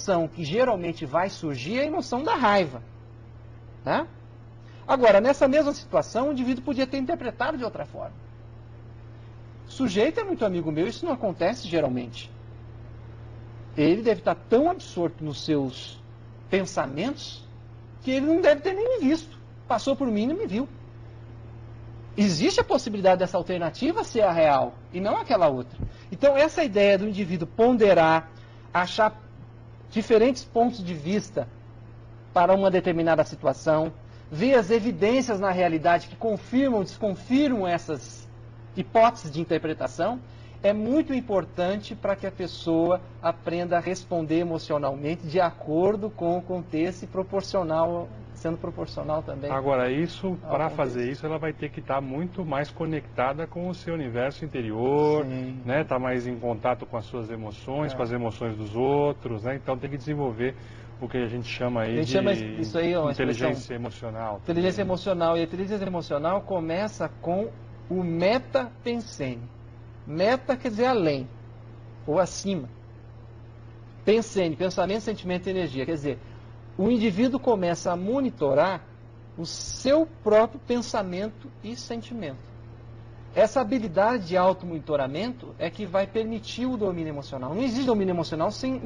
emoção que geralmente vai surgir é a emoção da raiva, né? Agora, nessa mesma situação, o indivíduo podia ter interpretado de outra forma. O sujeito é muito amigo meu, isso não acontece geralmente. Ele deve estar tão absorto nos seus pensamentos que ele não deve ter nem me visto. Passou por mim e não me viu. Existe a possibilidade dessa alternativa ser a real e não aquela outra. Então, essa ideia do indivíduo ponderar, achar diferentes pontos de vista para uma determinada situação, ver as evidências na realidade que confirmam ou desconfirmam essas hipóteses de interpretação, é muito importante para que a pessoa aprenda a responder emocionalmente de acordo com o contexto e proporcional, sendo proporcional também. Agora, isso, para fazer isso, ela vai ter que estar muito mais conectada com o seu universo interior, né? Estar mais em contato com as suas emoções, com as emoções dos outros, né? Então tem que desenvolver o que a gente chama aí inteligência emocional. Inteligência emocional. E a inteligência emocional começa com o meta-pensene. Meta quer dizer além, ou acima. Pensene, pensamento, sentimento e energia. Quer dizer, o indivíduo começa a monitorar o seu próprio pensamento e sentimento. Essa habilidade de automonitoramento é que vai permitir o domínio emocional. Não existe domínio emocional sem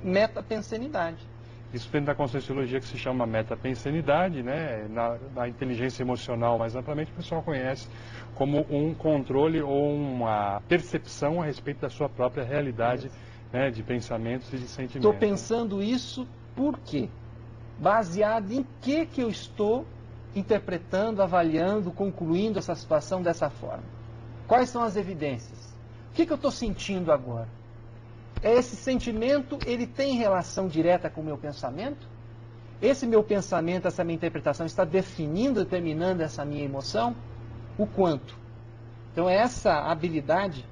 metapensenidade. Isso dentro da Conscienciologia que se chama metapensenidade, né? Na inteligência emocional, mais amplamente, o pessoal conhece como um controle ou uma percepção a respeito da sua própria realidade, né? De pensamentos e de sentimentos. Estou pensando isso por quê? Baseado em que eu estou interpretando, avaliando, concluindo essa situação dessa forma? Quais são as evidências? O que eu estou sentindo agora? Esse sentimento, ele tem relação direta com o meu pensamento? Esse meu pensamento, essa minha interpretação está definindo, determinando essa minha emoção? O quanto? Então, essa habilidade,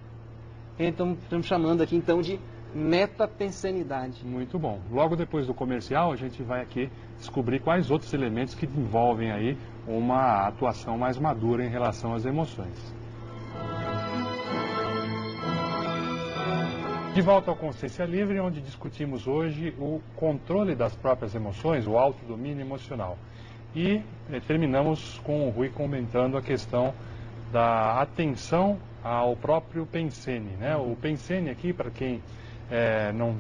estamos chamando aqui então de metapensenidade. Muito bom. Logo depois do comercial, a gente vai aqui descobrir quais outros elementos que envolvem aí uma atuação mais madura em relação às emoções. De volta ao Consciência Livre, onde discutimos hoje o controle das próprias emoções, o autodomínio emocional. E terminamos com o Rui comentando a questão da atenção ao próprio pensene, né? O pensene aqui, para quem não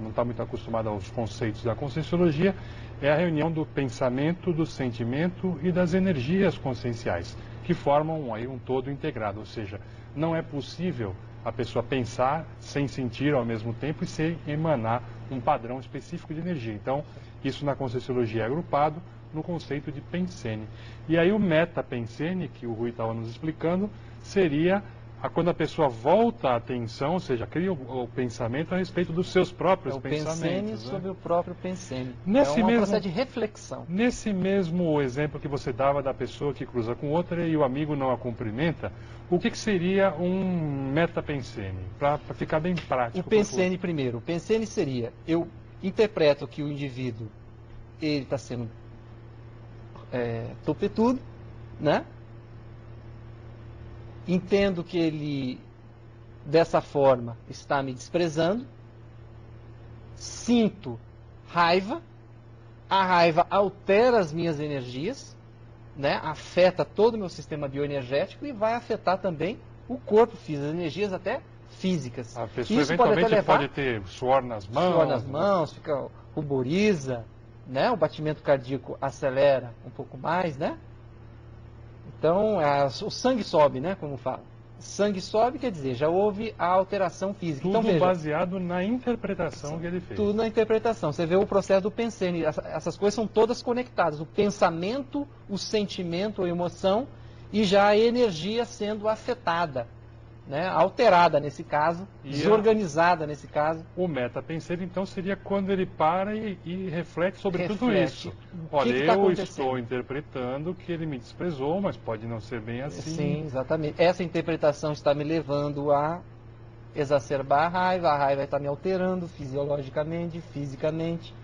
está muito acostumado aos conceitos da Conscienciologia, é a reunião do pensamento, do sentimento e das energias conscienciais, que formam aí um todo integrado, ou seja, não é possível a pessoa pensar sem sentir ao mesmo tempo e sem emanar um padrão específico de energia. Então, isso na Conscienciologia é agrupado no conceito de pensene. E aí o meta-pensene, que o Rui estava nos explicando, seria quando a pessoa volta a atenção, ou seja, cria o pensamento a respeito dos seus próprios pensamentos. O pensene sobre o próprio pensene. É um processo de reflexão. Nesse mesmo exemplo que você dava da pessoa que cruza com outra e o amigo não a cumprimenta, o que seria um meta-pensene? Para ficar bem prático. O pensene primeiro. O pensene seria, eu interpreto que o indivíduo ele está sendo topetudo, né? Entendo que ele, dessa forma, está me desprezando. Sinto raiva. A raiva altera as minhas energias, né? Afeta todo o meu sistema bioenergético e vai afetar também o corpo físico, as energias até físicas. A pessoa isso eventualmente pode ter suor nas mãos. Suor nas mãos, fica ruboriza, né? O batimento cardíaco acelera um pouco mais, né? Então, o sangue sobe, né, como fala. Sangue sobe, quer dizer, já houve a alteração física. Tudo então, veja, baseado na interpretação que ele fez. Tudo na interpretação. Você vê o processo do pensene. Essas coisas são todas conectadas. O pensamento, o sentimento, a emoção e já a energia sendo afetada, né, alterada nesse caso, desorganizada nesse caso. O meta-pensene, então, seria quando ele para e reflete sobre tudo isso. Olha, eu estou interpretando que ele me desprezou, mas pode não ser bem assim. Sim, exatamente. Essa interpretação está me levando a exacerbar a raiva está me alterando fisiologicamente, fisicamente.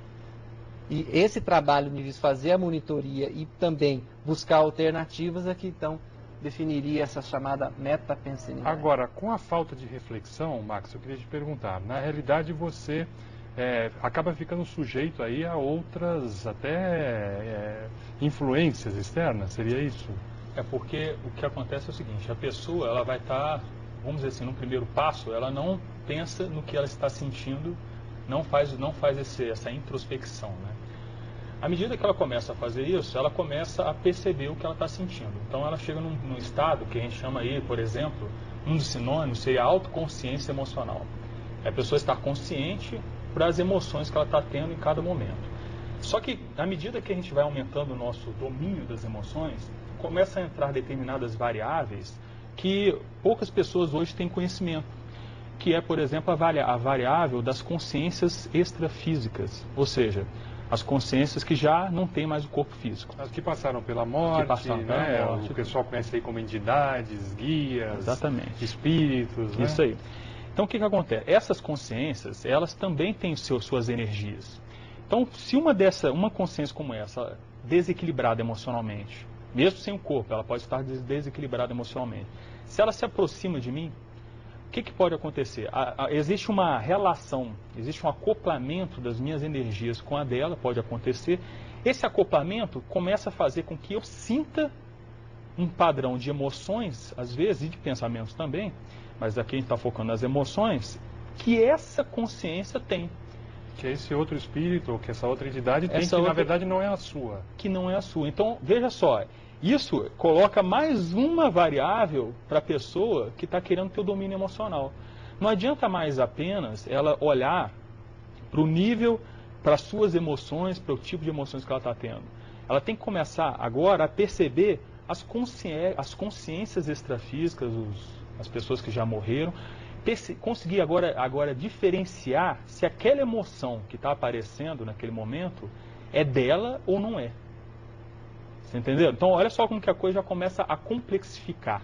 E esse trabalho de fazer a monitoria e também buscar alternativas é que, então, definiria essa chamada metapensenidade. Agora, com a falta de reflexão, Max, eu queria te perguntar, na realidade você acaba ficando sujeito aí a outras até influências externas, seria isso? É porque o que acontece é o seguinte, a pessoa ela vai estar, vamos dizer assim, no primeiro passo, ela não pensa no que ela está sentindo, não faz essa introspecção, né? À medida que ela começa a fazer isso, ela começa a perceber o que ela está sentindo. Então ela chega num estado que a gente chama aí, por exemplo, um dos sinônimos seria autoconsciência emocional. É a pessoa estar consciente para as emoções que ela está tendo em cada momento. Só que, à medida que a gente vai aumentando o nosso domínio das emoções, começa a entrar determinadas variáveis que poucas pessoas hoje têm conhecimento, que é, por exemplo, a variável das consciências extrafísicas, ou seja, as consciências que já não têm mais o corpo físico. As que passaram pela morte, né? O pessoal conhece aí como entidades, guias, exatamente, espíritos, né? Isso aí. Então, o que acontece? Essas consciências, elas também têm suas energias. Então, se uma consciência como essa, desequilibrada emocionalmente, mesmo sem o corpo, ela pode estar desequilibrada emocionalmente. Se ela se aproxima de mim, o que pode acontecer? Existe uma relação, existe um acoplamento das minhas energias com a dela, pode acontecer. Esse acoplamento começa a fazer com que eu sinta um padrão de emoções, às vezes, e de pensamentos também, mas aqui a gente está focando nas emoções, que essa consciência tem. Que esse outro espírito, ou que essa outra entidade tem, na verdade não é a sua. Que não é a sua. Então, veja só, isso coloca mais uma variável para a pessoa que está querendo ter o domínio emocional. Não adianta mais apenas ela olhar para o nível, para as suas emoções, para o tipo de emoções que ela está tendo. Ela tem que começar agora a perceber as consciências extrafísicas, as pessoas que já morreram, conseguir agora diferenciar se aquela emoção que está aparecendo naquele momento é dela ou não é. Você entendeu? Então, olha só como que a coisa já começa a complexificar.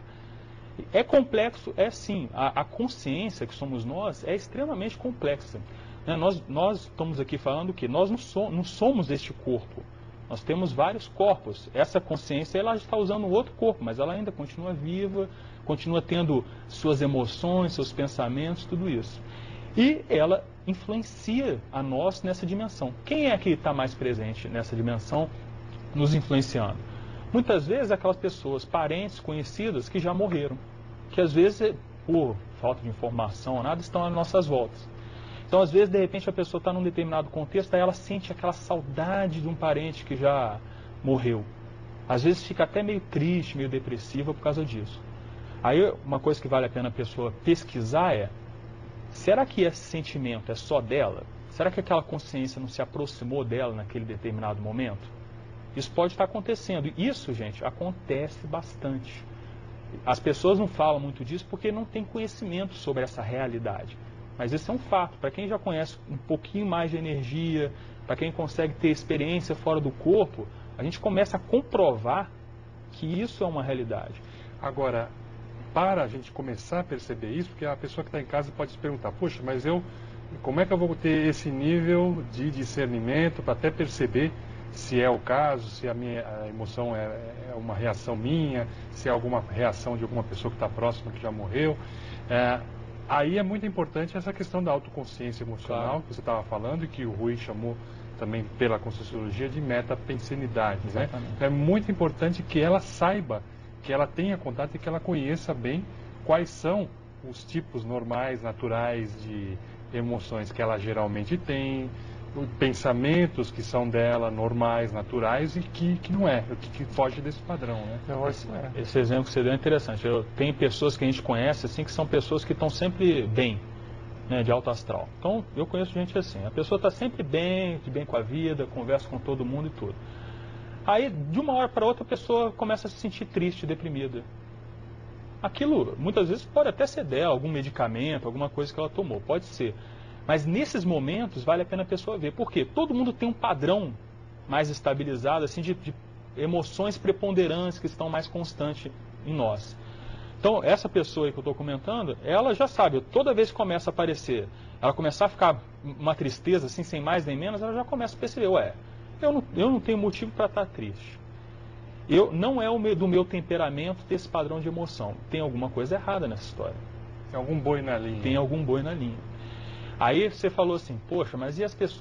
É complexo? É sim. A consciência que somos nós é extremamente complexa. Né? Nós estamos aqui falando que nós não somos este corpo. Nós temos vários corpos. Essa consciência ela está usando outro corpo, mas ela ainda continua viva, continua tendo suas emoções, seus pensamentos, tudo isso. E ela influencia a nós nessa dimensão. Quem é que está mais presente nessa dimensão, nos influenciando? Muitas vezes aquelas pessoas, parentes, conhecidas, que já morreram, que às vezes, por falta de informação ou nada, estão às nossas voltas. Então, às vezes, de repente, a pessoa está num determinado contexto, aí ela sente aquela saudade de um parente que já morreu. Às vezes fica até meio triste, meio depressiva por causa disso. Aí, uma coisa que vale a pena a pessoa pesquisar é, será que esse sentimento é só dela? Será que aquela consciência não se aproximou dela naquele determinado momento? Isso pode estar acontecendo. E isso, gente, acontece bastante. As pessoas não falam muito disso porque não têm conhecimento sobre essa realidade. Mas isso é um fato. Para quem já conhece um pouquinho mais de energia, para quem consegue ter experiência fora do corpo, a gente começa a comprovar que isso é uma realidade. Agora, para a gente começar a perceber isso, porque a pessoa que está em casa pode se perguntar, poxa, mas como é que eu vou ter esse nível de discernimento para até perceber se é o caso, se a emoção é uma reação minha, se é alguma reação de alguma pessoa que está próxima, que já morreu. Aí é muito importante essa questão da autoconsciência emocional, claro, que você estava falando, e que o Rui chamou também pela Conscienciologia de metapensenidade. Né? É muito importante que ela saiba, que ela tenha contato e que ela conheça bem quais são os tipos normais, naturais de emoções que ela geralmente tem, pensamentos que são dela normais, naturais e que não é, que foge desse padrão, né? Esse exemplo que você deu é interessante. Tem pessoas que a gente conhece assim que são pessoas que estão sempre bem, né, de alto astral. Então eu conheço gente assim. A pessoa está sempre bem, de bem com a vida, conversa com todo mundo e tudo. Aí de uma hora para outra a pessoa começa a se sentir triste, deprimida. Aquilo muitas vezes pode até ser dela, algum medicamento, alguma coisa que ela tomou, pode ser. Mas nesses momentos vale a pena a pessoa ver. Por quê? Todo mundo tem um padrão mais estabilizado, assim, de emoções preponderantes que estão mais constantes em nós. Então, essa pessoa aí que eu estou comentando, ela já sabe, toda vez que começa a aparecer, ela começar a ficar uma tristeza, assim, sem mais nem menos, ela já começa a perceber, eu não tenho motivo para estar triste. Não é do meu temperamento ter esse padrão de emoção. Tem alguma coisa errada nessa história. Tem algum boi na linha. Tem algum boi na linha. Aí você falou assim, poxa, mas e as pessoas